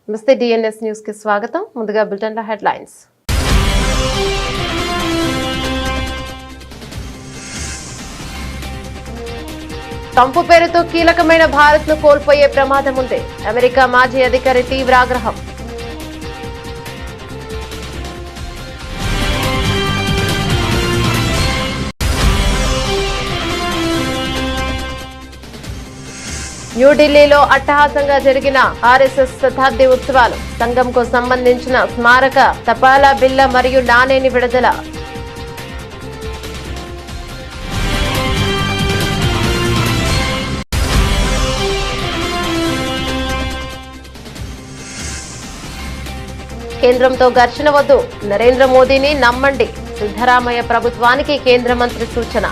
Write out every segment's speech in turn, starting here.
నమస్తే DNS news కి స్వాగతం. ముందుగా బులెటిన్ల హెడ్లైన్స్. ట్రంప్ పేరుతో కీలకమైన భారత్ ను కోల్పోయే ప్రమాదం ఉంది. అమెరికా మాజీ అధికారి తీవ్ర ఆగ్రహం. న్యూఢిల్లీలో అట్టహాసంగా జరిగిన ఆర్ఎస్ఎస్ శతాబ్ది ఉత్సవాలు. సంఘంకు సంబంధించిన స్మారక తపాలా బిళ్ల మరియు నాణేని విడుదల. కేంద్రంతో ఘర్షణ వద్దు, నరేంద్ర మోదీని నమ్మండి. సిద్ధరామయ్య ప్రభుత్వానికి కేంద్ర మంత్రి సూచన.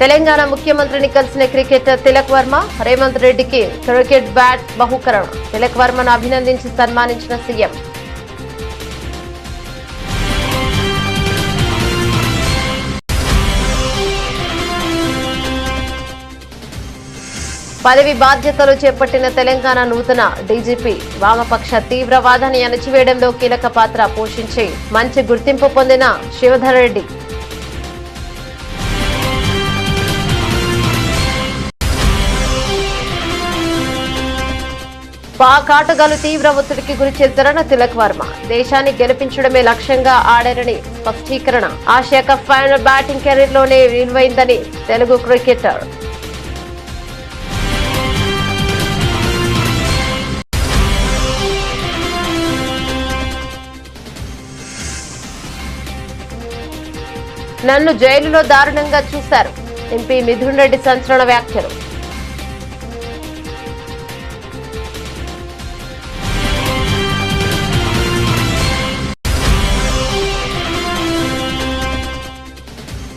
తెలంగాణ ముఖ్యమంత్రిని కలిసిన క్రికెటర్ తిలక్ వర్మ. రేవంత్ రెడ్డికి క్రికెట్ బ్యాట్ బహుకరణ. తిలక్ వర్మను అభినందించి సన్మానించిన సీఎం. పదవి బాధ్యతలు చేపట్టిన తెలంగాణ నూతన డీజీపీ వామపక్ష తీవ్రవాదాన్ని అణచివేయడంలో కీలక పాత్ర పోషించి మంచి గుర్తింపు పొందిన శివధర్ రెడ్డి. పాక్ ఆటగాళ్లు తీవ్ర ఒత్తిడికి గురి చేశారన్న తిలక్ వర్మ. దేశాన్ని గెలిపించడమే లక్ష్యంగా ఆడారని స్పష్టీకరణ. Asia Cup final batting career లోనే విలువైందని తెలుగు క్రికెటర్. నన్ను జైలులో దారుణంగా చూశారు. ఎంపీ మిథున్ రెడ్డి సంచలన వ్యాఖ్యలు.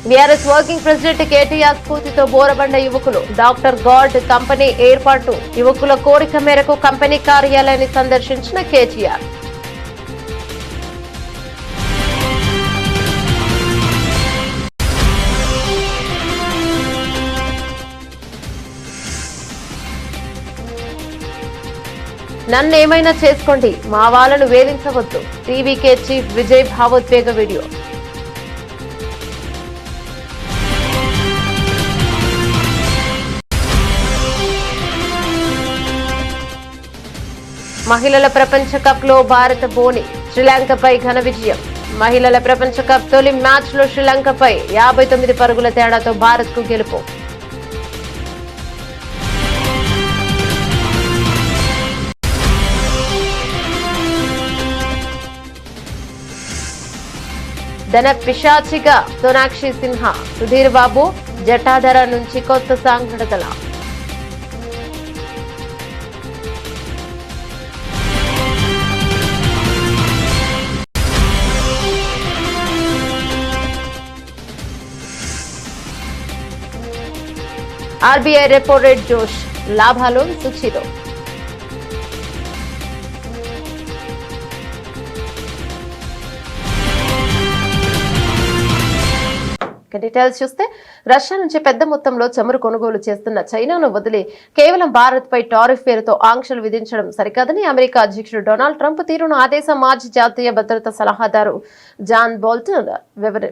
బీఆర్ఎస్ వర్కింగ్ ప్రెసిడెంట్ కేటీఆర్ స్ఫూర్తితో బోరబండ యువకులు. డాక్టర్ గాడ్ కంపెనీ ఏర్పాటు. యువకుల కోరిక మేరకు కంపెనీ కార్యాలయాన్ని సందర్శించిన కేటీఆర్. నన్నేమైనా చేసుకోండి, మా వాళ్ళను వేధించవద్దు. టీవీకే చీఫ్ విజయ్ భావోద్వేగ వీడియో. మహిళల ప్రపంచ కప్ లో భారత బోని శ్రీలంకపై ఘన విజయం. మహిళల ప్రపంచ కప్ తొలి మ్యాచ్ లో శ్రీలంకపై 59 పరుగుల తేడాతో భారత్ కు గెలుపు. ధన పిశాచిగా సోనాక్షి సిన్హా. సుధీర్ బాబు జటాధర నుంచి కొత్త సాంగ్ విడుదల. ఆర్బీఐ రెపో రేట్ జోష్. లాభాలు సూచీలో. డీటెయిల్స్ చూస్తే, రష్యా నుంచి పెద్ద మొత్తంలో చమురు కొనుగోలు చేస్తున్న చైనాను వదిలి కేవలం భారత్ పై టారిఫ్ పేరుతో ఆంక్షలు విధించడం సరికాదని అమెరికా అధ్యక్షుడు డొనాల్డ్ ట్రంప్ తీరును ఆ దేశ మాజీ జాతీయ భద్రతా సలహాదారు జాన్ బోల్టన్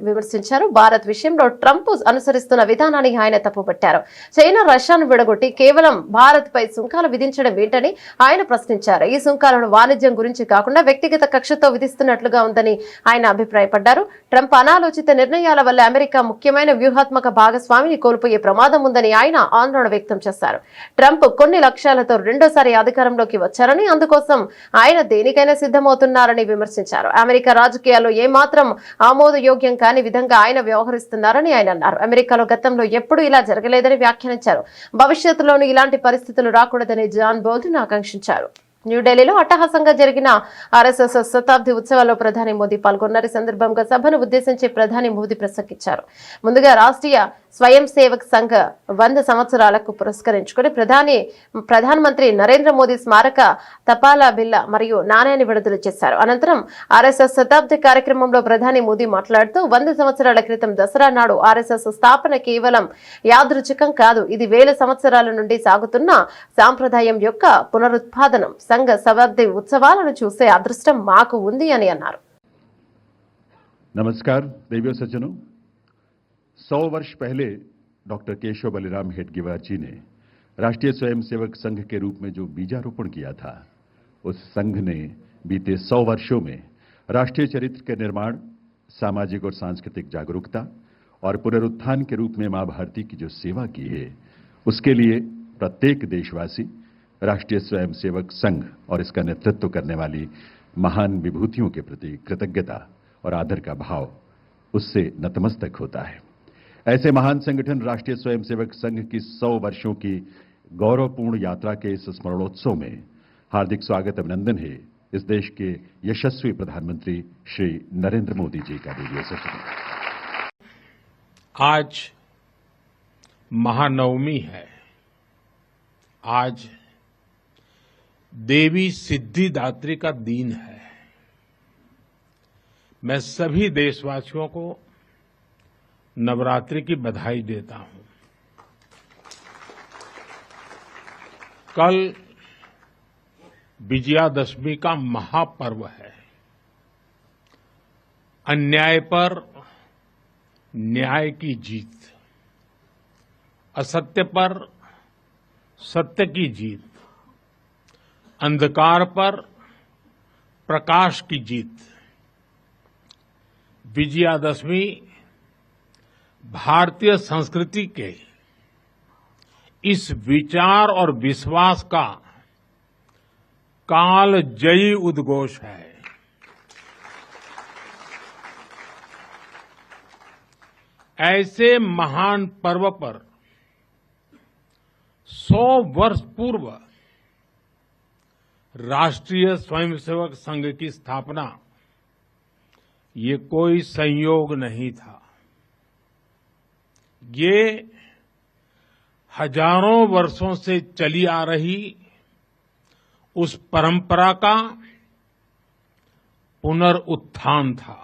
విమర్శించారు. భారత్ విషయంలో ట్రంప్ అనుసరిస్తున్న విధానాన్ని ఆయన తప్పుపట్టారు. చైనా రష్యాను విడగొట్టి కేవలం భారత్ పై సుంకాలు విధించడం ఏంటని ఆయన ప్రశ్నించారు. ఈ సుంకాలను వాణిజ్యం గురించి కాకుండా వ్యక్తిగత కక్షతో విధిస్తున్నట్లుగా ఉందని ఆయన అభిప్రాయపడ్డారు. ట్రంప్ అనాలోచిత నిర్ణయాల వల్ల అమెరికా ముఖ్యమైన వ్యూహాత్మక భాగస్వామిని కోల్పోయే ప్రమాదం ఉందని ఆయన ఆందోళన వ్యక్తం చేశారు. ట్రంప్ కొన్ని లక్ష్యాలతో రెండోసారి అధికారంలోకి వచ్చారని, అందుకోసం ఆయన దేనికైనా సిద్ధమవుతున్నారని విమర్శించారు. అమెరికా రాజకీయాల్లో ఏమాత్రం ఆమోదయోగ్యం కాని విధంగా ఆయన వ్యవహరిస్తున్నారని ఆయన అన్నారు. అమెరికాలో గతంలో ఎప్పుడూ ఇలా జరగలేదని వ్యాఖ్యానించారు. భవిష్యత్తులోనూ ఇలాంటి పరిస్థితులు రాకూడదని జాన్ బోల్టన్ ఆకాంక్షించారు. న్యూఢిల్లీలో అట్టహాసంగా జరిగిన ఆర్ఎస్ఎస్ శతాబ్ది ఉత్సవాల్లో ప్రధాని మోదీ పాల్గొన్నారు. ఈ సందర్భంగా సభను ఉద్దేశించి ప్రధాని మోదీ ప్రసంగించారు. ముందుగా రాష్ట్రీయ స్వయం సేవక్ సంఘ్ 100 సంవత్సరాలకు పురస్కరించుకుని ప్రధానమంత్రి నరేంద్ర మోదీ స్మారక తపాలా బిల్ల మరియు నాణ్యాన్ని విడుదల చేశారు. అనంతరం ఆర్ఎస్ఎస్ శతాబ్ది కార్యక్రమంలో ప్రధాని మోదీ మాట్లాడుతూ 100 సంవత్సరాల క్రితం దసరా నాడు ఆర్ఎస్ఎస్ స్థాపన కేవలం యాదృచ్ఛికం కాదు, ఇది వేల సంవత్సరాల నుండి సాగుతున్న సాంప్రదాయం యొక్క పునరుత్పాదనం. సంఘ శతాబ్ది ఉత్సవాలను చూసే అదృష్టం మాకు ఉంది అని అన్నారు. नमस्कार देवियों सज्जनों, 100 वर्ष पहले डॉक्टर केशव बलिराम हेडगेवार जी ने राष्ट्रीय स्वयंसेवक संघ के रूप में जो बीजारोपण किया था, उस संघ ने बीते 100 वर्षों में राष्ट्रीय चरित्र के निर्माण, सामाजिक और सांस्कृतिक जागरूकता और पुनरुत्थान के रूप में मां भारती की जो सेवा की है, उसके लिए प्रत्येक देशवासी राष्ट्रीय स्वयंसेवक संघ और इसका नेतृत्व करने वाली महान विभूतियों के प्रति कृतज्ञता और आदर का भाव उससे नतमस्तक होता है। ऐसे महान संगठन राष्ट्रीय स्वयंसेवक संघ की 100 वर्षों की गौरवपूर्ण यात्रा के इस स्मरणोत्सव में हार्दिक स्वागत अभिनंदन है इस देश के यशस्वी प्रधानमंत्री श्री नरेंद्र मोदी जी का। वीडियो सेशन आज महानवमी है। आज देवी सिद्धिदात्री का दिन है। मैं सभी देशवासियों को नवरात्रि की बधाई देता हूं। कल विजयादशमी का महापर्व है। अन्याय पर न्याय की जीत, असत्य पर सत्य की जीत, अंधकार पर प्रकाश की जीत। विजयादशमी भारतीय संस्कृति के इस विचार और विश्वास का कालजयी उद्घोष है। ऐसे महान पर्व पर 100 वर्ष पूर्व राष्ट्रीय स्वयंसेवक संघ की स्थापना ये कोई संयोग नहीं था। ये हजारों वर्षों से चली आ रही उस परंपरा का पुनरुत्थान था,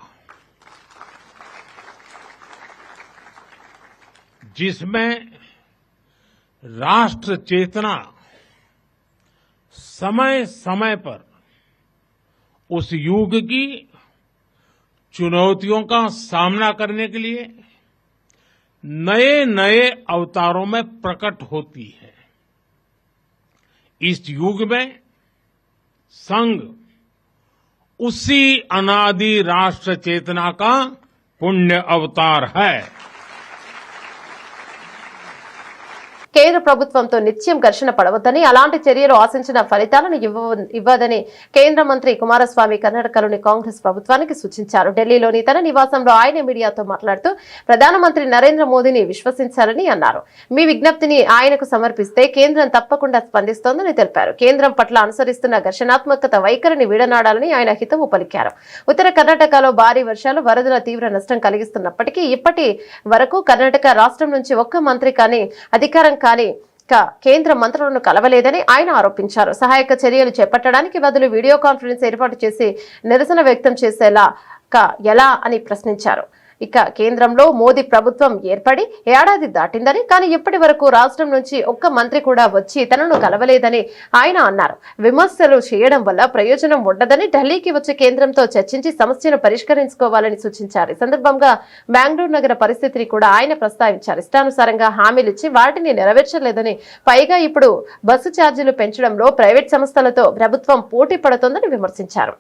जिसमें राष्ट्र चेतना समय समय पर उस युग की चुनौतियों का सामना करने के लिए नए नए अवतारों में प्रकट होती है। इस युग में संघ उसी अनादि राष्ट्र चेतना का पुण्य अवतार है। కేంద్ర ప్రభుత్వంతో నిత్యం ఘర్షణ పడవద్దని, అలాంటి చర్యలు ఆశించిన ఫలితాలను ఇవ్వదని కేంద్ర మంత్రి కుమారస్వామి కర్ణాటకలోని కాంగ్రెస్ ప్రభుత్వానికి సూచించారు. ఢిల్లీలోని తన నివాసంలో ఆయన మీడియాతో మాట్లాడుతూ ప్రధానమంత్రి నరేంద్ర మోదీని విశ్వసించాలని అన్నారు. మీ విజ్ఞప్తిని ఆయనకు సమర్పిస్తే కేంద్రం తప్పకుండా స్పందిస్తోందని తెలిపారు. కేంద్రం పట్ల అనుసరిస్తున్న ఘర్షణాత్మక వైఖరిని వీడనాడాలని ఆయన హితవు పలికారు. ఉత్తర కర్ణాటకలో భారీ వర్షాలు వరదల తీవ్ర నష్టం కలిగిస్తున్నప్పటికీ ఇప్పటి వరకు కర్ణాటక రాష్ట్రం నుంచి ఒక్క మంత్రి కానీ అధికారం కానీ కేంద్ర మంత్రులను కలవలేదని ఆయన ఆరోపించారు. సహాయక చర్యలు చేపట్టడానికి బదులు వీడియో కాన్ఫరెన్స్ ఏర్పాటు చేసి నిరసన వ్యక్తం చేసేలా ఎలా అని ప్రశ్నించారు. ఇక కేంద్రంలో మోదీ ప్రభుత్వం ఏర్పడి ఏడాది దాటిందని, కానీ ఇప్పటి వరకు రాష్ట్రం నుంచి ఒక్క మంత్రి కూడా వచ్చి తనను కలవలేదని ఆయన అన్నారు. విమర్శలు చేయడం వల్ల ప్రయోజనం ఉండదని, ఢిల్లీకి వచ్చి కేంద్రంతో చర్చించి సమస్యను పరిష్కరించుకోవాలని సూచించారు. ఈ సందర్భంగా బెంగళూరు నగర పరిస్థితిని కూడా ఆయన ప్రస్తావించారు. ఇష్టానుసారంగా హామీలిచ్చి వాటిని నెరవేర్చలేదని, పైగా ఇప్పుడు బస్సు ఛార్జీలు పెంచడంలో ప్రైవేట్ సంస్థలతో ప్రభుత్వం పోటీ పడుతోందని విమర్శించారు.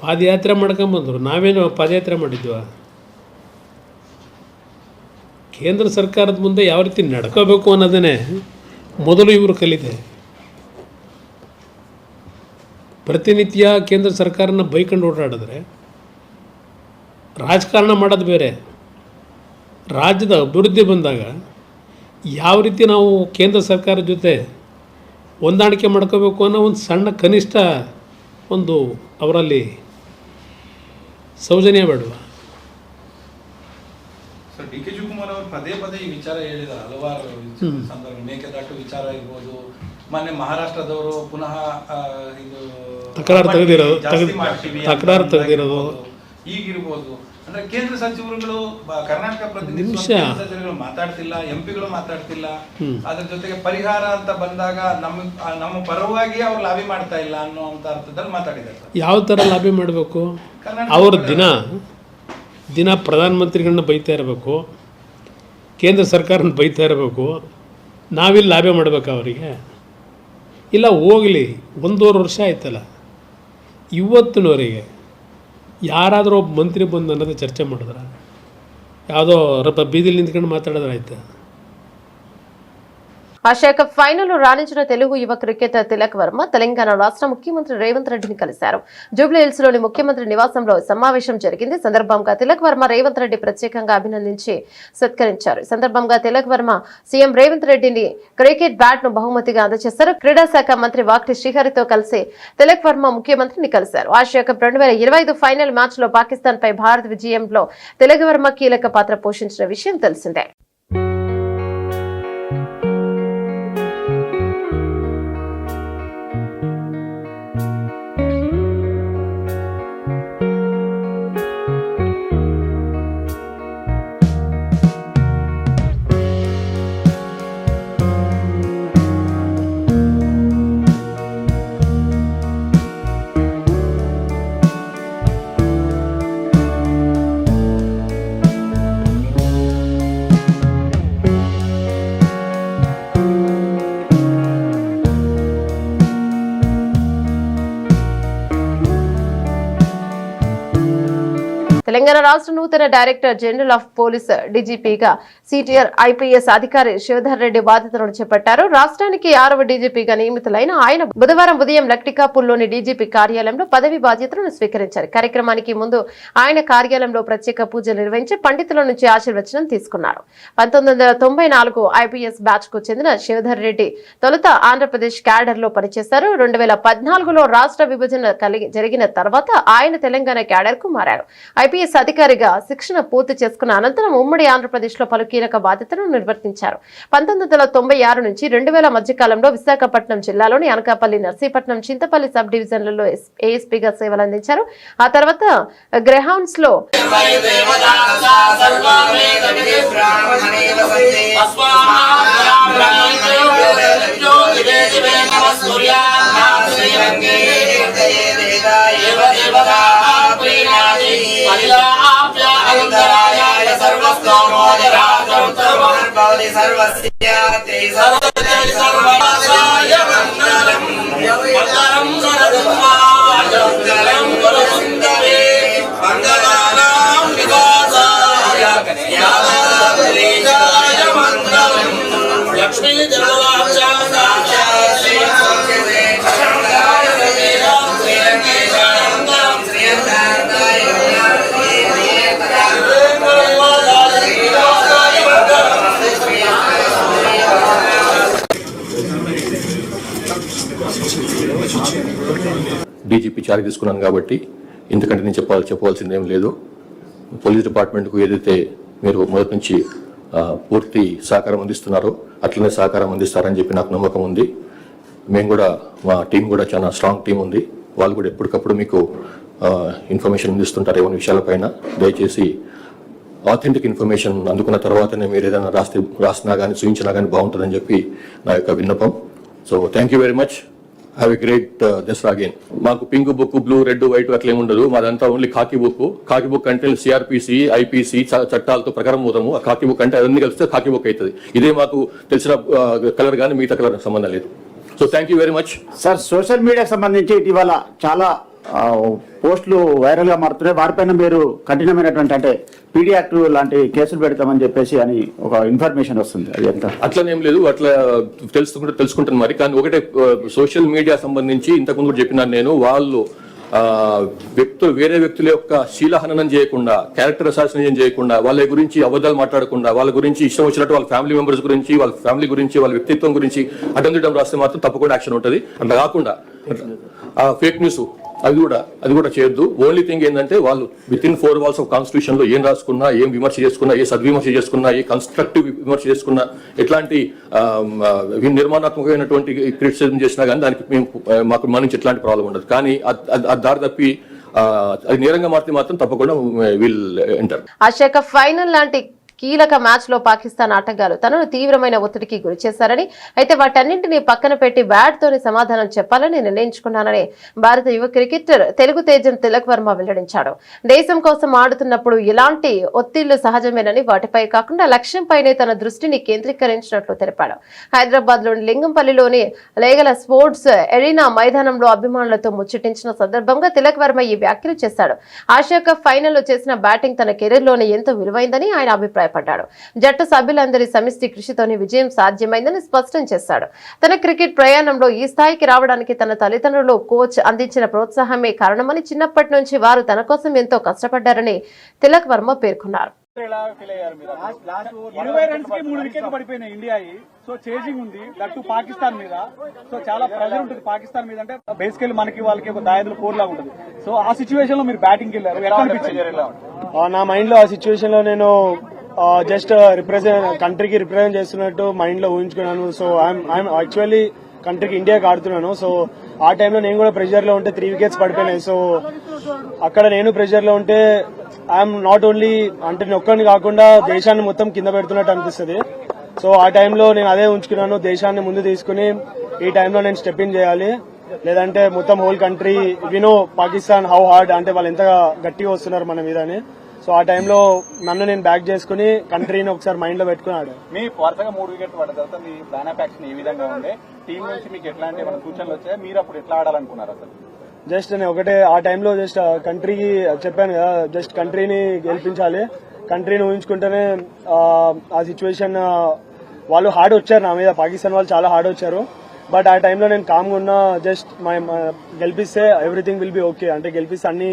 ಪಾದಯಾತ್ರೆ ಮಾಡ್ಕೊಂಬಂದರು, ನಾವೇನು ಪಾದಯಾತ್ರೆ ಮಾಡಿದ್ವಾ? ಕೇಂದ್ರ ಸರ್ಕಾರದ ಮುಂದೆ ಯಾವ ರೀತಿ ನಡ್ಕೋಬೇಕು ಅನ್ನೋದನ್ನೇ ಮೊದಲು ಇವರು ಕಲಿತೆ. ಪ್ರತಿನಿತ್ಯ ಕೇಂದ್ರ ಸರ್ಕಾರನ ಬೈಕೊಂಡು ಓಡಾಡಿದ್ರೆ ರಾಜಕಾರಣ ಮಾಡೋದು ಬೇರೆ. ರಾಜ್ಯದ ಅಭಿವೃದ್ಧಿ ಬಂದಾಗ ಯಾವ ರೀತಿ ನಾವು ಕೇಂದ್ರ ಸರ್ಕಾರದ ಜೊತೆ ಹೊಂದಾಣಿಕೆ ಮಾಡ್ಕೋಬೇಕು ಅನ್ನೋ ಒಂದು ಸಣ್ಣ ಕನಿಷ್ಠ ಒಂದು ಅವರಲ್ಲಿ ಸೌಜನ್ಯ ಬೇಡವಾ? ಸರ್, ಡಿ ಕೆ ಶಿವಕುಮಾರ್ ಅವರು ಪದೇ ಪದೇ ಈ ವಿಚಾರ ಹೇಳಿದ್ದಾರೆ ಹಲವಾರು ಸಂದರ್ಭ. ಮೇಕೆದಾಟು ವಿಚಾರ ಇರ್ಬೋದು, ಮೊನ್ನೆ ಮಹಾರಾಷ್ಟ್ರದವರು ಪುನಃ ಇದು ತಕರಾರು ತಕರಾರು ತೆಗೆದಿರೋದು ಈಗಿರ್ಬೋದು. ಅಂದ್ರೆ ಕೇಂದ್ರ ಸಚಿವರುಗಳು ಕರ್ನಾಟಕ ಪ್ರತಿನಿಧಿ ಸಚಿವರುಗಳು ಮಾತಾಡ್ತಿಲ್ಲ, ಎಂಪಿಗಳು ಮಾತಾಡ್ತಿಲ್ಲ. ಅದ್ರ ಜೊತೆಗೆ ಪರಿಹಾರ ಅಂತ ಬಂದಾಗ ನಮ್ಮ ಪರವಾಗಿ ಅವ್ರು ಲಾಬಿ ಮಾಡ್ತಾ ಇಲ್ಲ ಅನ್ನುವಂತ ಅರ್ಥದಲ್ಲಿ ಮಾತಾಡಿದ್ದಾರೆ. ಯಾವ ಥರ ಲಾಬಿ ಮಾಡಬೇಕು? ಅವರು ದಿನ ಪ್ರಧಾನಮಂತ್ರಿಗಳನ್ನ ಬೈತಾ ಇರಬೇಕು, ಕೇಂದ್ರ ಸರ್ಕಾರನ ಬೈತಾ ಇರಬೇಕು, ನಾವಿಲ್ಲಿ ಲಾಬಿ ಮಾಡಬೇಕು ಅವರಿಗೆ? ಇಲ್ಲ, ಹೋಗಲಿ, 1.5 ವರ್ಷ ಆಯ್ತಲ್ಲ, ಇವತ್ತಿನವರೆಗೆ ಯಾರಾದರೂ ಒಬ್ಬ ಮಂತ್ರಿ ಬಂದು ಅನ್ನೋದು ಚರ್ಚೆ ಮಾಡಿದ್ರೆ, ಯಾವುದೋ ಬೀದಿಲಿ ನಿಂತ್ಕೊಂಡು ಮಾತಾಡಿದ್ರೆ ಆಯ್ತಾ? ఆసియా కప్ ఫైనల్ రాణించిన తెలుగు యువ క్రికెటర్ తిలక్ వర్మ తెలంగాణ రాష్ట్ర ముఖ్యమంత్రి రేవంత్ రెడ్డిని కలిశారు. జూబ్లీ హిల్స్ లోని ముఖ్యమంత్రి నివాసంలో సమావేశం జరిగింది. సందర్భంగా తిలక్ వర్మ రేవంత్ రెడ్డి ప్రత్యేకంగా అభినందించి సత్కరించారు. ఈ సందర్భంగా తిలక్ వర్మ సీఎం రేవంత్ రెడ్డిని క్రికెట్ బ్యాట్ ను బహుమతిగా అందజేశారు. క్రీడా శాఖ మంత్రి వాక్టి శ్రీహరితో కలిసి తిలక్ వర్మ ముఖ్యమంత్రిని కలిశారు. ఆసియా కప్ 2025 ఫైనల్ మ్యాచ్ లో పాకిస్తాన్ పై భారత్ విజయంలో తిలక్ వర్మ కీలక పాత్ర పోషించిన విషయం తెలిసిందే. తెలంగాణ రాష్ట్ర నూతన డైరెక్టర్ జనరల్ ఆఫ్ పోలీస్ డీజీపీగా సిటిఆర్ ఐపీఎస్ అధికారి శివధర్ రెడ్డి బాధ్యతలను చేపట్టారు. రాష్ట్రానికి 6వ డీజీపీగా నియమితులైన ఆయన బుధవారం ఉదయం లక్టికాపూర్లోని డీజీపీ కార్యాలయంలో పదవి బాధ్యతలను స్వీకరించారు. కార్యక్రమానికి ముందు ఆయన కార్యాలయంలో ప్రత్యేక పూజలు నిర్వహించి పండితుల నుంచి ఆశీర్వచనం తీసుకున్నారు. 1994 ఐపీఎస్ బ్యాచ్ కు చెందిన శివధర్ రెడ్డి తొలుత ఆంధ్రప్రదేశ్ క్యాడర్ లో పనిచేశారు. 2014లో రాష్ట్ర విభజన జరిగిన తర్వాత ఆయన తెలంగాణ క్యాడర్ కు మారారు. ఐపీఎస్ అధికారిగా శిక్షణ పూర్తి చేసుకున్న అనంతరం ఉమ్మడి ఆంధ్రప్రదేశ్ లో పలు కీలక బాధ్యతలను నిర్వర్తించారు. 1996 నుంచి 2000 మధ్య కాలంలో విశాఖపట్నం జిల్లాలోని అనకాపల్లి, నర్సీపట్నం, చింతపల్లి సబ్ డివిజన్లలో ఏఎస్పీగా సేవలందించారు. ఆ తర్వాత గ్రేహౌండ్స్ లో లక్ష్మీ డీజీపీ చార్జ్ తీసుకున్నాను కాబట్టి ఇంతకంటే నేను చెప్పవలసింది ఏం లేదు. పోలీస్ డిపార్ట్మెంట్కు ఏదైతే మీరు మొదటి నుంచి పూర్తి సహకారం అందిస్తున్నారో అట్లనే సహకారం అందిస్తారని చెప్పి నాకు నమ్మకం ఉంది. మేము కూడా, మా టీం కూడా చాలా స్ట్రాంగ్ టీం ఉంది. వాళ్ళు కూడా ఎప్పటికప్పుడు మీకు ఇన్ఫర్మేషన్ అందిస్తుంటారు ఏమైనా విషయాలపైన. దయచేసి ఆథెంటిక్ ఇన్ఫర్మేషన్ అందుకున్న తర్వాతనే మీరు ఏదైనా రాసినా కానీ చూపించినా కానీ బాగుంటుందని చెప్పి నా యొక్క విన్నపం. So thank you very much. Have a great Dasara again. మాకు pink book, blue, red, white అట్లా ఏముండదు. మాదంతా only khaki book. Khaki book అంటే సిఆర్పిసి, ఐపీసీ చట్టాలతో ప్రకారం పోతాము. ఆ ఖాకీ బుక్ అంటే అన్ని కలిస్తే ఖాకీ బుక్ అవుతుంది. ఇదే మాకు తెలిసిన కలర్ కానీ మిగతా కలర్ సంబంధం లేదు. So thank you very much. Sir, social మీడియాకి సంబంధించి ఇటీవల చాలా పోస్టులు వైరల్ గా మారుతున్నాయి. వారిపైన మీరు కఠినమైనటువంటి అంటే పీడీ యాక్ట్ లాంటి కేసులు పెడతామని చెప్పేసి అని ఒక ఇన్ఫర్మేషన్ వస్తుంది. అది ఎంత? అట్లనేం లేదు, అట్లా తెలుసుకుంటాను మరి. కానీ ఒకటే, సోషల్ మీడియా సంబంధించి ఇంతకుముందు కూడా చెప్పినాను నేను, వాళ్ళు వేరే వ్యక్తుల యొక్క శీలహననం చేయకుండా, క్యారెక్టర్ అసాసినేషన్ చేయకుండా, వాళ్ళ గురించి అబద్ధాలు మాట్లాడకుండా, వాళ్ళ గురించి ఇష్టం వచ్చినట్టు వాళ్ళ ఫ్యామిలీ మెంబర్స్ గురించి, వాళ్ళ ఫ్యామిలీ గురించి, వాళ్ళ వ్యక్తిత్వం గురించి అడ్డం రాస్తే మాత్రం తప్పకుండా యాక్షన్ ఉంటుంది. అట్లా కాకుండా ఫేక్ న్యూస్ అది కూడా చేయొద్దు. ఓన్లీ థింగ్ ఏంటంటే వాళ్ళు with in 4 walls of constitution లో ఏం రాసుకున్నా, ఏం విమర్శ చేసుకున్నా, ఏ సద్విమర్శ చేసుకున్నా, ఏ కన్స్ట్రక్టివ్ విమర్శ చేసుకున్నా, ఎట్లాంటి నిర్మాణాత్మకమైనటువంటి క్రిటిసిజం చేసినా కానీ దానికి మాకు మన నుంచి ఎట్లాంటి ప్రాబ్లం ఉండదు. కానీ అది దారి తప్పి అది నేరంగా మారితే మాత్రం తప్పకుండా will enter. Asia Cup final లాంటి కీలక మ్యాచ్ లో పాకిస్తాన్ ఆటగాళ్లు తనను తీవ్రమైన ఒత్తిడికి గురి చేశారని, అయితే వాటన్నింటినీ పక్కన పెట్టి బ్యాట్ తోనే సమాధానం చెప్పాలని నిర్ణయించుకున్నానని భారత యువ క్రికెటర్ తెలుగు తేజం తిలక్ వర్మ వెల్లడించాడు. దేశం కోసం ఆడుతున్నప్పుడు ఇలాంటి ఒత్తిళ్లు సహజమేనని, వాటిపై కాకుండా లక్ష్యంపైనే తన దృష్టిని కేంద్రీకరించినట్లు తెలిపాడు. హైదరాబాద్ లోని లింగంపల్లిలోని లేగల స్పోర్ట్స్ ఎరీనా మైదానంలో అభిమానులతో ముచ్చటించిన సందర్భంగా తిలక్ వర్మ ఈ వ్యాఖ్యలు చేశాడు. ఆసియా కప్ ఫైనల్లో చేసిన బ్యాటింగ్ తన కెరీర్ లోనే ఎంతో విలువైందని ఆయన అభిప్రాయం పడ్డాడు. జట్టు సభ్యులందరి సమిష్టి కృషితోనే విజయం సాధ్యమైందని స్పష్టం చేశాడు. తన క్రికెట్ ప్రయాణంలో ఈ స్థాయికి రావడానికి తన తల్లిదండ్రులు, కోచ్ అందించిన ప్రోత్సాహమే కారణమని, చిన్నప్పటి నుంచి వారు తన కోసం ఎంతో కష్టపడ్డారని తిలక్ వర్మ పేర్కొన్నారు. 20 runs కి 3 వికెట్లు పడిపోయినాయి ఇండియాయి. సో చేజింగ్ ఉంది దట్టు పాకిస్తాన్ మీద. సో చాలా ప్రెజర్ ఉంటుంది పాకిస్తాన్ మీద. అంటే బేసికల్ మనకి వాళ్ళకి ఒక దాయదులు కోర్ లాగా ఉంటుంది. సో ఆ సిచ్యువేషన్ లో మీరు బ్యాటింగ్ కి వెళ్ళారు, ఎలా అనిపించింది? నా మైండ్ లో ఆ సిచ్యువేషన్ లో నేను జస్ట్ కంట్రీకి రిప్రజెంట్ చేస్తున్నట్టు మైండ్ లో ఊహించుకున్నాను. సో ఐఎమ్ యాక్చువల్లీ కంట్రీకి ఇండియాకి ఆడుతున్నాను. సో ఆ టైంలో నేను కూడా ప్రెషర్ లో ఉంటే 3 wickets పడిపోయినాయి. సో అక్కడ నేను ప్రెషర్ లో ఉంటే ఐఎమ్ నాట్ ఓన్లీ అంటే ఒక్కరిని కాకుండా దేశాన్ని మొత్తం కింద పెడుతున్నట్టు అనిపిస్తుంది. సో ఆ టైంలో నేను అదే ఉంచుకున్నాను, దేశాన్ని ముందు తీసుకుని ఈ టైంలో నేను స్టెప్ ఇన్ చేయాలి, లేదంటే మొత్తం హోల్ కంట్రీ వినో పాకిస్తాన్ హౌ హార్డ్ అంటే వాళ్ళు ఎంత గట్టిగా వస్తున్నారు మన మీద అని. సో ఆ టైంలో నన్ను నేను బ్యాక్ చేసుకుని కంట్రీని ఒకసారి మైండ్ లో పెట్టుకున్నాడు. మీ వరుసగా 3 వికెట్లు పడ్డ తర్వాత మీ ప్లాన్ ఆఫ్ యాక్షన్ ఏ విధంగా ఉండే? టీం నుంచి మీకు ఎట్లాంటి ఏమైనా సూచనలు వచ్చాయి? మీరు అప్పుడు ఎట్లా ఆడాలనుకున్నారు అసలు? జస్ట్ నేను ఒకటే ఆ టైంలో జస్ట్ కంట్రీకి చెప్పాను కదా, జస్ట్ కంట్రీని గెలిపించాలి, కంట్రీని ఊహించుకుంటేనే ఆ సిచ్యువేషన్ వాళ్ళు హార్డ్ వచ్చారు నా మీద, పాకిస్తాన్ వాళ్ళు చాలా హార్డ్ వచ్చారు. బట్ ఆ టైంలో నేను కామ్గా ఉన్నా, జస్ట్ గెలిపిస్తే ఎవ్రీథింగ్ విల్ బి ఓకే, అంటే గెలిపిస్తే అన్ని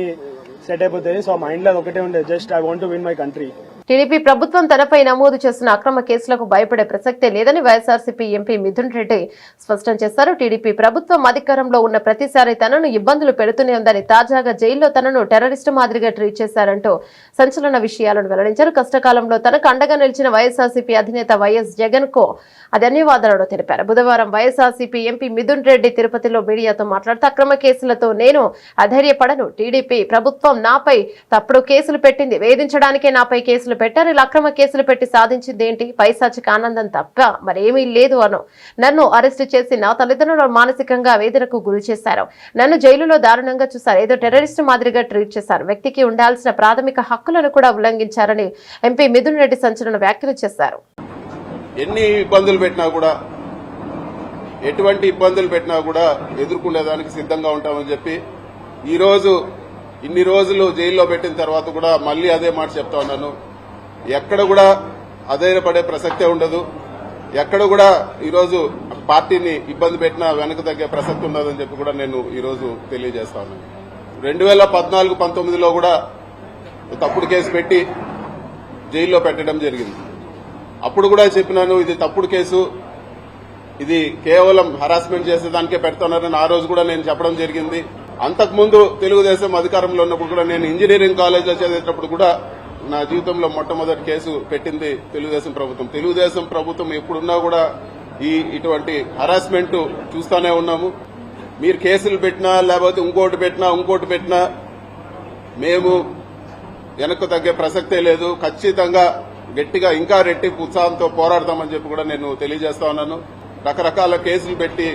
సెట్ అయిపోతాయి. సో మైండ్ లో ఒకటే ఉండే, just I want to win my country. TDP ప్రభుత్వం తనపై నమోదు చేసిన అక్రమ కేసులకు భయపడే ప్రసక్తే లేదని వైఎస్ఆర్సీపీ ఎంపీ మిథున్ రెడ్డి స్పష్టం చేశారు. టీడీపీ ప్రభుత్వం అధికారంలో ఉన్న ప్రతిసారి తనను ఇబ్బందులు పెడుతూనే ఉందని, తాజాగా జైల్లో తనను టెర్రరిస్టు మాదిరిగా ట్రీట్ చేశారంటూ సంచలన విషయాలను వెల్లడించారు. కష్టకాలంలో తనకు అండగా నిలిచిన వైఎస్ఆర్సీపీ అధినేత వైఎస్ జగన్ కు ధన్యవాదాలను తెలిపారు. బుధవారం వైఎస్ఆర్సీపీ ఎంపీ మిథున్ రెడ్డి తిరుపతిలో మీడియాతో మాట్లాడుతూ అక్రమ కేసులతో నేను అధైర్యపడను, టీడీపీ ప్రభుత్వం నాపై తప్పుడు కేసులు పెట్టింది, వేధించడానికే నాపై కేసులు పెట్టారు, ఇలా అక్రమ కేసులు పెట్టి సాధించిందేంటి, పైశాచిక ఆనందం తప్ప మరేమీ లేదు అను. నన్ను అరెస్టు చేసి నా తల్లిదండ్రులు మానసికంగా వేదనకు గురి చేశారు, నన్ను జైలులో దారుణంగా చూశారు, ఏదో టెర్రరిస్టు మాదిరిగా ట్రీట్ చేశారు, వ్యక్తికి ఉండాల్సిన ప్రాథమిక హక్కులను కూడా ఉల్లంఘించారని ఎంపీ మిథున్ రెడ్డి సంచలన వ్యాఖ్యలు చేశారు. ఎన్ని ఇబ్బందులు పెట్టినా కూడా, ఎటువంటి ఇబ్బందులు పెట్టినా కూడా ఎదుర్కొనేదానికి సిద్ధంగా ఉంటామని చెప్పి ఈరోజు ఇన్ని రోజులు జైల్లో పెట్టిన తర్వాత కూడా మళ్లీ అదే మాట చెప్తా ఉన్నాను. ఎక్కడ కూడా అధైర్యపడే ప్రసక్తే ఉండదు, ఎక్కడ కూడా ఈరోజు పార్టీని ఇబ్బంది పెట్టినా వెనక తగ్గే ప్రసక్తి ఉండదని చెప్పి కూడా నేను ఈరోజు తెలియజేస్తా ఉన్నాను. 2014-19లో కూడా తప్పుడు కేసు పెట్టి జైల్లో పెట్టడం జరిగింది. అప్పుడు కూడా చెప్పినాను, ఇది తప్పుడు కేసు, ఇది కేవలం హరాస్మెంట్ చేసేదానికే పెడుతున్నారని ఆ రోజు కూడా నేను చెప్పడం జరిగింది. అంతకుముందు తెలుగుదేశం అధికారంలో ఉన్నప్పుడు కూడా నేను ఇంజనీరింగ్ కాలేజ్లో చదివేటప్పుడు కూడా నా జీవితంలో మొట్టమొదటి కేసు పెట్టింది తెలుగుదేశం ప్రభుత్వం. తెలుగుదేశం ప్రభుత్వం ఎప్పుడున్నా కూడా ఇటువంటి హరాస్మెంట్ చూస్తూనే ఉన్నాము. మీరు కేసులు పెట్టినా లేకపోతే ఇంకోటి పెట్టినా మేము వెనక్కు తగ్గే ప్రసక్తే లేదు. ఖచ్చితంగా గట్టిగా ఇంకా రెట్టింపు ఉత్సాహంతో పోరాడతామని చెప్పి కూడా నేను తెలియజేస్తా ఉన్నాను. రకరకాల కేసులు పెట్టి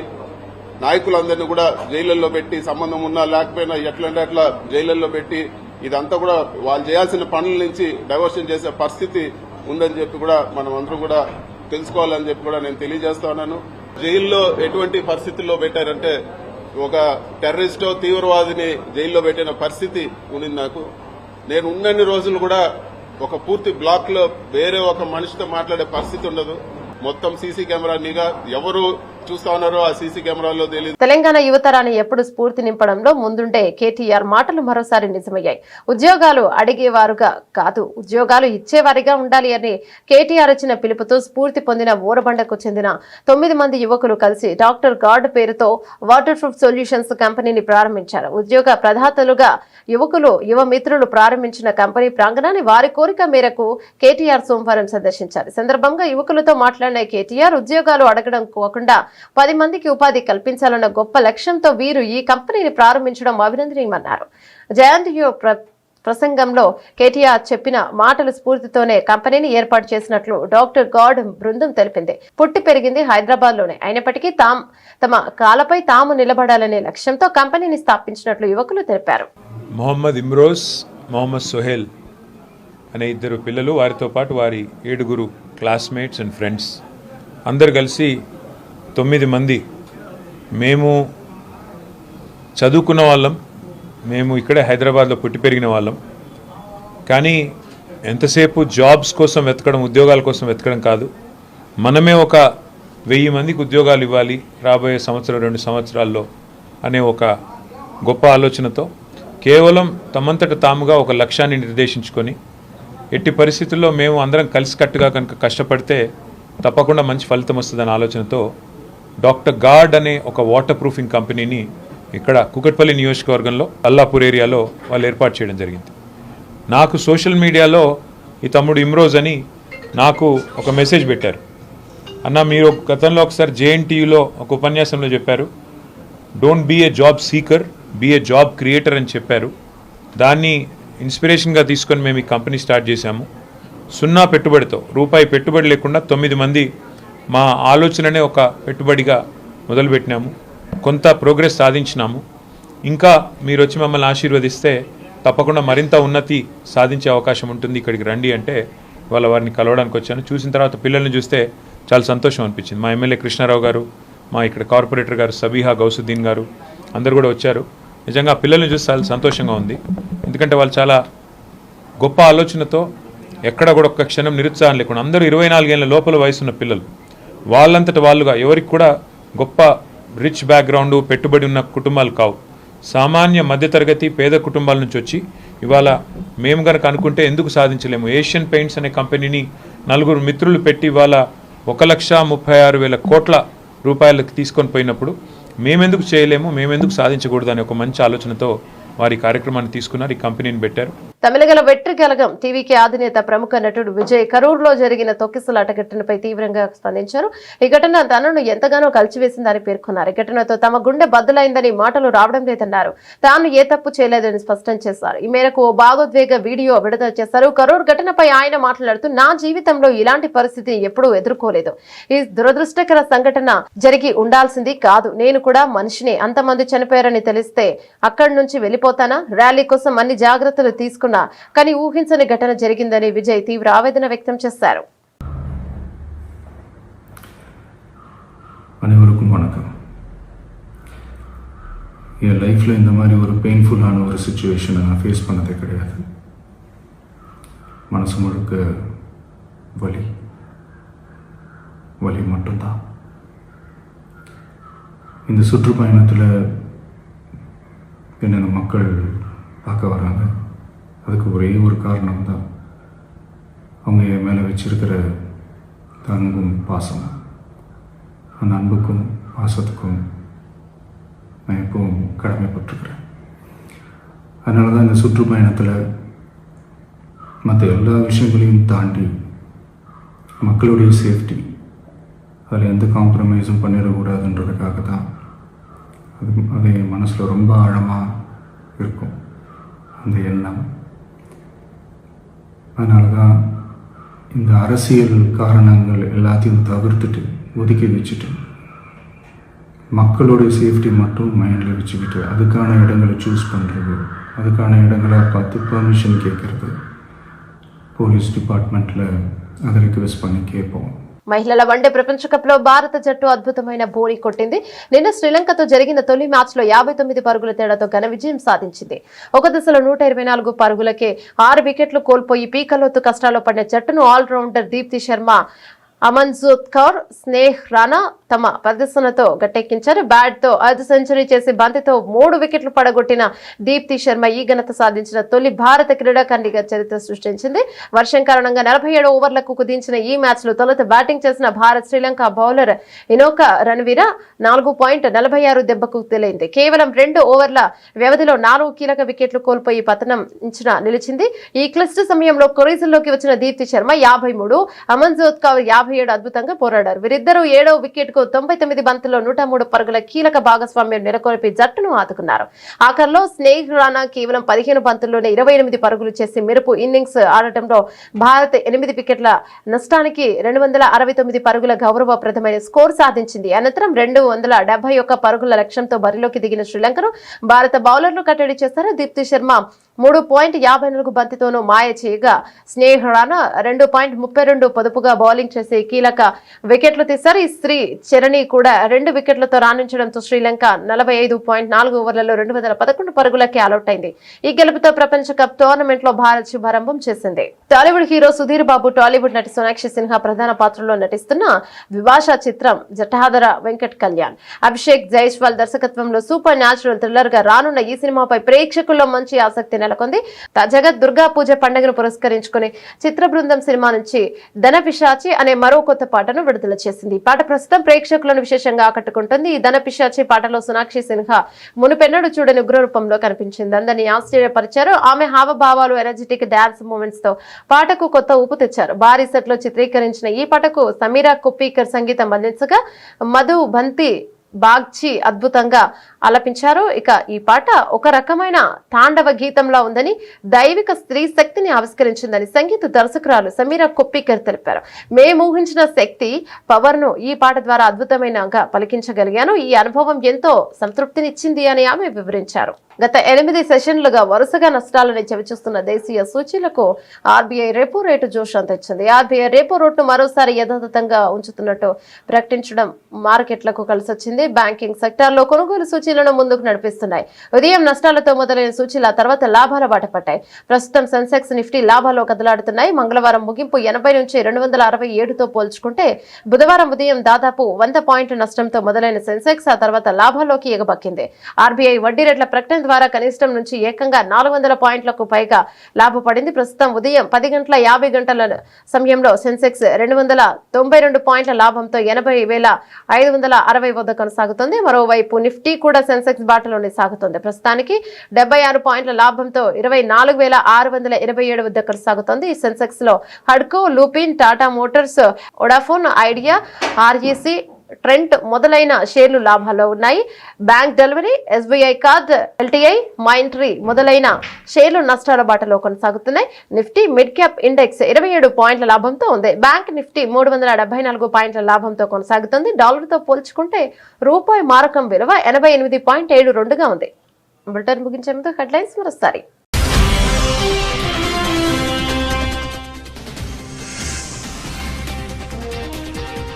నాయకులందరినీ కూడా జైళ్లలో పెట్టి, సంబంధం ఉన్నా లేకపోయినా ఎట్లంటే అట్లా జైళ్లలో పెట్టి, ఇదంతా కూడా వాళ్ళు చేయాల్సిన పనుల నుంచి డైవర్షన్ చేసే పరిస్థితి ఉందని చెప్పి కూడా మనం అందరం కూడా తెలుసుకోవాలని చెప్పి కూడా నేను తెలియజేస్తా ఉన్నాను. జైల్లో ఎటువంటి పరిస్థితుల్లో పెట్టారంటే, ఒక టెర్రరిస్టో తీవ్రవాదిని జైల్లో పెట్టిన పరిస్థితి ఉంది నాకు. నేను ఉన్నన్ని రోజులు కూడా ఒక పూర్తి బ్లాక్ లో వేరే ఒక మనిషితో మాట్లాడే పరిస్థితి ఉండదు. మొత్తం సీసీ కెమెరా నిఘా ఎవరు చూస్తా ఉన్నారో ఆ సీసీ కెమెరాలో తెలియదు. తెలంగాణ యువతరాన్ని ఎప్పుడు స్ఫూర్తి నింపడంలో ముందుండే కేటీఆర్ మాటలు మరోసారి నిజమయ్యాయి. ఉద్యోగాలు అడిగేవారుగా కాదు, ఉద్యోగాలు ఇచ్చేవారిగా ఉండాలి అని కేటీఆర్ ఇచ్చిన పిలుపుతో స్ఫూర్తి పొందిన ఊరబండకు చెందిన 9 మంది యువకులు కలిసి డాక్టర్ గార్డ్ పేరుతో వాటర్ ప్రూఫ్ సొల్యూషన్స్ కంపెనీని ప్రారంభించారు. ఉద్యోగ ప్రదాతలుగా యువకులు యువ మిత్రులు ప్రారంభించిన కంపెనీ ప్రాంగణాన్ని వారి కోరిక మేరకు కేటీఆర్ సోమవారం సందర్శించారు. ఈ సందర్భంగా యువకులతో మాట్లాడిన కేటీఆర్ ఉద్యోగాలు అడగడం కాకుండా 10 మందికి ఉపాధి కల్పించాలన్న గొప్ప లక్ష్యంతో వీరు ఈ కంపెనీని ప్రారంభించడం అభినందనీయమన్నారు. జయంతియో ప్రసంగంలో కేటీఆర్ చెప్పిన మాటల స్ఫూర్తితోనే కంపెనీని ఏర్పాటు చేసినట్లు డాక్టర్ గార్డ్ బృందం తెలిపింది. పుట్టి పెరిగింది హైదరాబాద్ లోనే అయినప్పటికీ తమ కాలపై తాము నిలబడాలనే లక్ష్యంతో కంపెనీని స్థాపించినట్లు యువకులు తెలిపారు. మొహమ్మద్ ఇమ్రోజ్, మొహమ్మద్ సోహెల్ అనే 2 పిల్లలు, వారితో పాటు వారి 7 క్లాస్మేట్స్ అండ్ ఫ్రెండ్స్ అందరు కలిసి 9 మంది మేము చదువుకున్న వాళ్ళం, మేము ఇక్కడే హైదరాబాద్లో పుట్టి పెరిగిన వాళ్ళం. కానీ ఎంతసేపు జాబ్స్ కోసం వెతకడం, ఉద్యోగాల కోసం వెతకడం కాదు, మనమే ఒక 1000 మందికి ఉద్యోగాలు ఇవ్వాలి రాబోయే సంవత్సరం 2 సంవత్సరాల్లో అనే ఒక గొప్ప ఆలోచనతో కేవలం తమంతట తాముగా ఒక లక్ష్యాన్ని నిర్దేశించుకొని ఎట్టి పరిస్థితుల్లో మేము అందరం కలిసికట్టుగా కనుక కష్టపడితే తప్పకుండా మంచి ఫలితం వస్తుందనే ఆలోచనతో డాక్టర్ గార్డ్ అనే ఒక వాటర్ ప్రూఫింగ్ కంపెనీని ఇక్కడ కూకట్పల్లి నియోజకవర్గంలో అల్లాపూర్ ఏరియాలో వాళ్ళు ఏర్పాటు చేయడం జరిగింది. నాకు సోషల్ మీడియాలో ఈ తమ్ముడు ఇమ్రోజ్ అని నాకు ఒక మెసేజ్ పెట్టారు. అన్న, మీరు గతంలో ఒకసారి జేఎన్టీయూలో ఒక ఉపన్యాసంలో చెప్పారు, don't be a job seeker, be a job creator అని చెప్పారు. దాన్ని ఇన్స్పిరేషన్గా తీసుకొని మేము ఈ కంపెనీ స్టార్ట్ చేశాము. 0 పెట్టుబడితో, రూపాయి పెట్టుబడి లేకుండా 9 మంది మా ఆలోచననే ఒక పెట్టుబడిగా మొదలుపెట్టినాము. కొంత ప్రోగ్రెస్ సాధించినాము. ఇంకా మీరు వచ్చి మమ్మల్ని ఆశీర్వదిస్తే తప్పకుండా మరింత ఉన్నతి సాధించే అవకాశం ఉంటుంది, ఇక్కడికి రండి అంటే వాళ్ళ వారిని కలవడానికి వచ్చాను. చూసిన తర్వాత పిల్లల్ని చూస్తే చాలా సంతోషం అనిపించింది. మా ఎమ్మెల్యే కృష్ణారావు గారు, మా ఇక్కడ కార్పొరేటర్ గారు సబీహా గౌసుద్దీన్ గారు అందరు కూడా వచ్చారు. నిజంగా పిల్లల్ని చూస్తే చాలా సంతోషంగా ఉంది. ఎందుకంటే వాళ్ళు చాలా గొప్ప ఆలోచనతో ఎక్కడ కూడా ఒక్క క్షణం నిరుత్సాహం లేకుండా అందరూ 24 ఏళ్ల లోపల వయసున్న పిల్లలు, వాళ్ళంతట వాళ్ళుగా ఎవరికి కూడా గొప్ప రిచ్ బ్యాక్గ్రౌండ్ పెట్టుబడి ఉన్న కుటుంబాలు కావు, సామాన్య మధ్యతరగతి పేద కుటుంబాల నుంచి వచ్చి ఇవాళ మేము కనుక అనుకుంటే ఎందుకు సాధించలేము. ఏషియన్ పెయింట్స్ అనే కంపెనీని 4 మిత్రులు పెట్టి ఇవాళ 1,36,000 కోట్ల రూపాయలకు తీసుకొని పోయినప్పుడు మేమెందుకు చేయలేము, మేమెందుకు సాధించకూడదు అనే ఒక మంచి ఆలోచనతో వారి కార్యక్రమాన్ని తీసుకున్నారు, ఈ కంపెనీని పెట్టారు. తమిళగల వెట్రిగలగం టీవీకి అధినేత ప్రముఖ నటుడు విజయ్ కరూర్లో జరిగిన తొక్కిసలాట ఘటనపై తీవ్రంగా స్పందించారు. ఈ ఘటన తనను ఎంతగానో కలిచివేసిందని పేర్కొన్నారు. ఈ ఘటనతో తమ గుండె బద్దలైందని మాటలు రావడం లేదన్నారు. తాను ఏ తప్పు చేయలేదని స్పష్టం చేశారు. ఈ మేరకు ఓ భావోద్వేగ వీడియో విడుదల చేశారు. కరూర్ ఘటనపై ఆయన మాట్లాడుతూ, నా జీవితంలో ఇలాంటి పరిస్థితిని ఎప్పుడూ ఎదుర్కోలేదు. ఈ దురదృష్టకర సంఘటన జరిగి ఉండాల్సింది కాదు. నేను కూడా మనిషిని. అంతమంది చనిపోయారని తెలిస్తే అక్కడి నుంచి వెళ్ళిపోతానా? ర్యాలీ కోసం అన్ని జాగ్రత్తలు తీసుకున్నా కానీ ఊహించని ఘటన జరిగిందని విజయ్ తీవ్ర ఆవేదన వ్యక్తం చేశారు. அனைவருக்கும் வணக்கம். என் லைஃப்பில் இந்த மாதிரி ஒரு பெயின்ஃபுல்லான ஒரு சுச்சுவேஷனை நான் ஃபேஸ் பண்ணதே கிடையாது. மனசு முழுக்க வலி வலி மட்டும்தான். இந்த சுற்றுப்பயணத்தில் என்னென்ன மக்கள் பார்க்க வராங்க, அதுக்கு ஒரே ஒரு காரணம் தான் அவங்க என் மேலே வச்சிருக்கிற அன்பும் பாசம். அந்த அன்புக்கும் பாசத்துக்கும் நான் எப்பவும் கடமைப்பட்டிருக்கிறேன். அதனால தான் இந்த சுற்றுப்பயணத்தில் மற்ற எல்லா விஷயங்களையும் தாண்டி மக்களுடைய சேஃப்டி, அதில் எந்த காம்ப்ரமைஸும் பண்ணிடக்கூடாதுன்றதுக்காக தான் அது என் மனசில் ரொம்ப ஆழமாக இருக்கும் அந்த எண்ணம். அதனால தான் இந்த அரசியல் காரணங்கள் எல்லாத்தையும் தவிர்த்துட்டு ஒதுக்கி வச்சுட்டு மக்களுடைய சேஃப்டி மட்டும் மைண்டில் வச்சுக்கிட்டு அதுக்கான இடங்களை சூஸ் பண்ணுறது, அதுக்கான இடங்களை பார்த்து பர்மிஷன் கேட்குறது, పోలీస్ డిపార్ట్మెంట్లో அதை రిక్వెస్ట్ பண்ணி கேட்போம். మహిళల వన్డే ప్రపంచ కప్ లో భారత జట్టు అద్భుతమైన బోణి కొట్టింది. నిన్న శ్రీలంకతో జరిగిన తొలి మ్యాచ్ లో 59 పరుగుల తేడాతో ఘన విజయం సాధించింది. ఒక దశలో 124 పరుగులకే 6 వికెట్లు కోల్పోయి పీకలోతు కష్టాల్లో పడిన జట్టును ఆల్రౌండర్ దీప్తి శర్మ అమన్జోత్ కౌర్, స్నేహ్ రాణా తమ ప్రదర్శనతో గట్టెక్కించారు. బ్యాట్ తో 5 సెంచరీ చేసి బంతితో 3 వికెట్లు పడగొట్టిన దీప్తి శర్మ ఈ ఘనత సాధించిన తొలి భారత క్రీడాకారిణిగా చరిత్ర సృష్టించింది. వర్షం కారణంగా 47 ఓవర్లకు కుదించిన ఈ మ్యాచ్ లో తొలుత బ్యాటింగ్ చేసిన భారత్ శ్రీలంక బౌలర్ ఇనోక రణవీర 4.46 దెబ్బకు తెలియంది. కేవలం 2 ఓవర్ల వ్యవధిలో 4 కీలక వికెట్లు కోల్పోయి పతనం నిలిచింది. ఈ క్లిష్ట సమయంలో క్రీజుల్లోకి వచ్చిన దీప్తి శర్మ 53, అమన్జోత్ కౌర్ 57 అద్భుతంగా పోరాడారు. వీరిద్దరూ 7వ వికెట్ కు 99 బంతుల్లో 103 పరుగుల కీలక భాగస్వామ్యం నెలకొల్పి జట్టును ఆదుకున్నారు. ఆఖర్లో స్నేహ్ రాణా కేవలం 15 బంతుల్లోనే 28 పరుగులు చేసి మెరుపు ఇన్నింగ్స్ ఆడటంలో భారత్ 8 వికెట్ల నష్టానికి 269 పరుగుల గౌరవప్రదమైన స్కోర్ సాధించింది. అనంతరం 271 పరుగుల లక్ష్యంతో బరిలోకి దిగిన శ్రీలంకను భారత బౌలర్లు కట్టడి చేశారు. దీప్తి శర్మ 3.54 బంతితోనూ మాయ చేయగా స్నేహ్ రాణా 2.32 పొదుపుగా బౌలింగ్ చేసి కీలక వికెట్లు తీశారు. ఈ స్త్రీ చరణి కూడా 2 వికెట్లతో రాణించడంతో శ్రీలంక 45.4 ఓవర్లలో 211 పరుగులకి ఆలౌట్ అయింది. ఈ గెలుపుతో ప్రపంచ కప్ టోర్నమెంట్ లో భారత్ శుభారంభం చేసింది. టాలీవుడ్ హీరో సుధీర్ బాబు, టాలీవుడ్ నటి సోనాక్షి సిన్హా ప్రధాన పాత్రలో నటిస్తున్న ద్విభాషా చిత్రం జటాధర వెంకట్ కళ్యాణ్, అభిషేక్ జైస్వాల్ దర్శకత్వంలో సూపర్ న్యాచురల్ థ్రిల్లర్ గా రానున్న ఈ సినిమాపై ప్రేక్షకుల్లో మంచి ఆసక్తి నెలకొంది. తాజాగా దుర్గా పూజ పండుగను పురస్కరించుకుని చిత్ర బృందం సినిమా నుంచి ధన పిశాచి అనే మరో కొత్త పాటను విడుదల చేసింది. ఈ పాట ప్రస్తుతం ప్రేక్షకులను విశేషంగా ఆకట్టుకుంటుంది. ఈ ధన పిశాచి పాటలో సోనాక్షి సిన్హా మునుపెన్నడూ చూడని ఉగ్ర రూపంలో కనిపించింది. అందరినీ ఆశ్చర్యపరిచారు. ఆమె హావభావాలు, ఎనర్జెటిక్ డాన్స్ మూమెంట్స్ తో పాటకు కొత్త ఊపు తెచ్చారు. భారీ సెట్ లో చిత్రీకరించిన ఈ పాటకు సమీరా కుప్పీకర్ సంగీతం అందించగా మధు బంతి బాగ్చి అద్భుతంగా ఆలపించారు. ఇక ఈ పాట ఒక రకమైన తాండవ గీతంలా ఉందని, దైవిక స్త్రీ శక్తిని ఆవిష్కరించిందని సంగీత దర్శకురాలు సమీరా కుప్పీకర్ తెలిపారు. మేము ఊహించిన శక్తి పవర్ ను ఈ పాట ద్వారా అద్భుతమైనగా పలికించగలిగాను. ఈ అనుభవం ఎంతో సంతృప్తినిచ్చింది అని ఆమె వివరించారు. గత 8 సెషన్లుగా వరుసగా నష్టాలని చవిచూస్తున్న దేశీయ సూచీలకు ఆర్బీఐ రెపో రేటు జోష్ తెచ్చింది. ఆర్బీఐ రెపో రేటును మరోసారి యథాతథంగా ఉంచుతున్నట్టు ప్రకటించడం మార్కెట్లకు కలిసొచ్చింది. బ్యాంకింగ్ సెక్టార్లో కొనుగోలు సూచీలను ముందుకు నడిపిస్తున్నాయి. ఉదయం నష్టాలతో మొదలైన సూచీల తర్వాత లాభాల బాట పట్టాయి. ప్రస్తుతం సెన్సెక్స్, నిఫ్టీ లాభాల్లో కదలాడుతున్నాయి. మంగళవారం ముగింపు 80 నుంచి 267తో పోల్చుకుంటే బుధవారం ఉదయం దాదాపు 100 పాయింట్ల నష్టంతో మొదలైన సెన్సెక్స్ ఆ తర్వాత లాభాల్లోకి ఎగబక్కింది. ఆర్బీఐ వడ్డీ రేట్ల ప్రకటన ద్వారా కనిష్టం నుంచి ఏకంగా 400 పాయింట్లకు పైగా లాభపడింది. ప్రస్తుతం ఉదయం 10:50 సమయంలో సెన్సెక్స్ 292 పాయింట్ల లాభంతో 80,560 వద్ద కొనసాగుతుంది. మరోవైపు నిఫ్టీ కూడా సెన్సెక్స్ బాటలోనే సాగుతోంది. ప్రస్తుతానికి 76 పాయింట్ల లాభంతో 24,627 వద్ద కొనసాగుతోంది. ఈ సెన్సెక్స్ లో హడ్కో, లూపిన్, టాటా మోటార్స్, వొడాఫోన్ ఐడియా, ఆర్ఈసీ, ట్రెంట్ మొదలైన షేర్లు లాభాల్లో ఉన్నాయి. బ్యాంక్ డెలివరీ, ఎస్బీఐ కార్డ్, ఎల్టీఐ, మైంట్రీ మొదలైన షేర్లు నష్టాల బాటలో కొనసాగుతున్నాయి. నిఫ్టీ మిడ్ క్యాప్ ఇండెక్స్ 27 పాయింట్ల లాభంతో ఉంది. బ్యాంక్ నిఫ్టీ 374 పాయింట్ల లాభంతో కొనసాగుతుంది. డాలర్తో పోల్చుకుంటే రూపాయి మారకం విలువ 88.72గా ఉంది. బులెటిన్ ముగించే ముందు హెడ్లైన్స్ మరోసారి.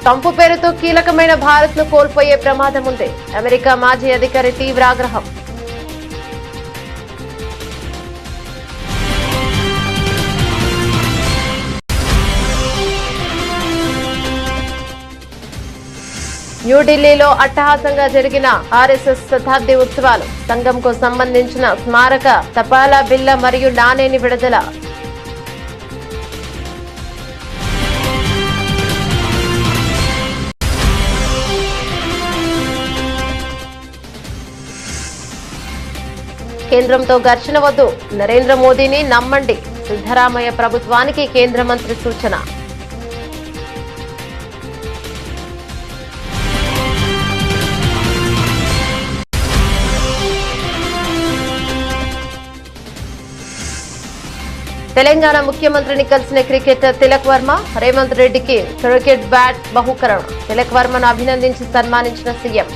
ట్రంప్ పేరుతో కీలకమైన భారత్ ను కోల్పోయే ప్రమాదం ఉంది. అమెరికా మాజీ అధికారి తీవ్ర ఆగ్రహం. న్యూఢిల్లీలో అట్టహాసంగా జరిగిన ఆర్ఎస్ఎస్ శతాబ్ది ఉత్సవాలు. సంఘంకు సంబంధించిన స్మారక తపాలా బిల్ల మరియు నాణేని విడుదల. కేంద్రంతో ఘర్షణ వద్దు, నరేంద్ర మోదీని నమ్మండి. సిద్ధరామయ్య ప్రభుత్వానికి కేంద్ర మంత్రి సూచన. తెలంగాణ ముఖ్యమంత్రిని కలిసిన క్రికెటర్ తిలక్ వర్మ. రేవంత్ రెడ్డికి క్రికెట్ బ్యాట్ బహుకరణ. తిలక్ వర్మను అభినందించి సన్మానించిన సీఎం.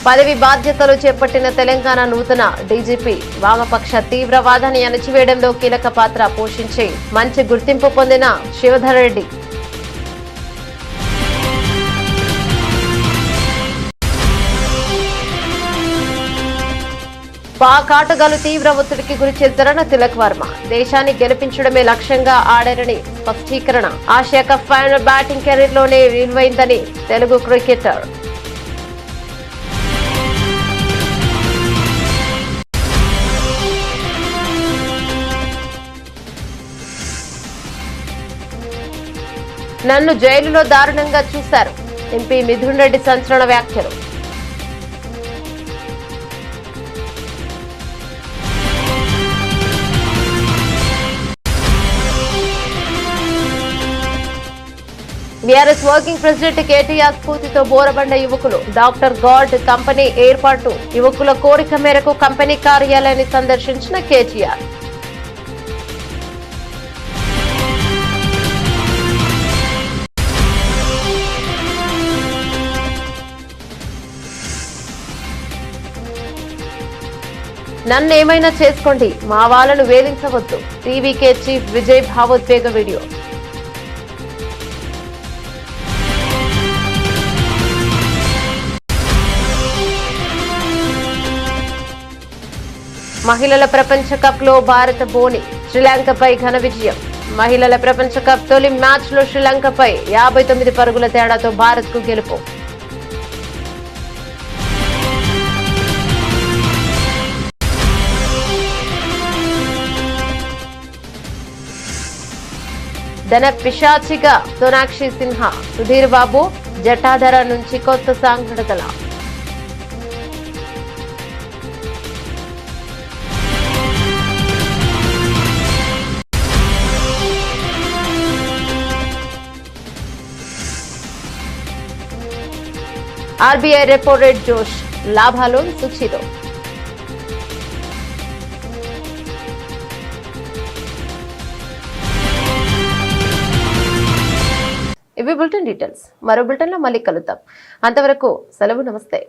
పదవి బాధ్యతలు చేపట్టిన తెలంగాణ నూతన డీజీపీ వామపక్ష తీవ్రవాదాన్ని అణచివేయడంలో కీలక పాత్ర పోషించి మంచి గుర్తింపు పొందిన శివధర్ రెడ్డి. పాక్ ఆటగాళ్లు తీవ్ర ఒత్తిడికి గురి చేశారన్న తిలక్ వర్మ. దేశాన్ని గెలిపించడమే లక్ష్యంగా ఆడారని స్పష్టీకరణ. ఆసియా కప్ ఫైనల్ బ్యాటింగ్ కెరీర్లోనే విలువైందని తెలుగు క్రికెటర్. నన్ను జైలులో దారుణంగా చూశారు. ఎంపీ మిథున్ రెడ్డి సంచలన వ్యాఖ్యలు. బీఆర్ఎస్ వర్కింగ్ ప్రెసిడెంట్ కేటీఆర్ స్ఫూర్తితో బోరబండ యువకులు. డాక్టర్ గాడ్ కంపెనీ ఏర్పాటు. యువకుల కోరిక మేరకు కంపెనీ కార్యాలయాన్ని సందర్శించిన కేటీఆర్. నన్నేమైనా చేసుకోండి, మా వాళ్ళను వేధించవద్దు. టీవీకే చీఫ్ విజయ్ భావోద్వేగ వీడియో. మహిళల ప్రపంచ కప్ లో భారత బోని శ్రీలంకపై ఘన విజయం. మహిళల ప్రపంచ కప్ తొలి మ్యాచ్ లో శ్రీలంకపై 59 పరుగుల తేడాతో భారత్ కు గెలుపు. ధన పిశాచిగా సోనాక్షి సిన్హా. సుధీర్ బాబు జటాధర నుంచి కొత్త సాంగ్ విడుదల. ఆర్బీఐ రెపో రేట్ జోష్. లాభాలు సూచీలో. ఇవి బులెటిన్ డీటెయిల్స్. మరో బులెటిన్ లో మళ్ళీ కలుద్దాం. అంతవరకు సెలవు, నమస్తే.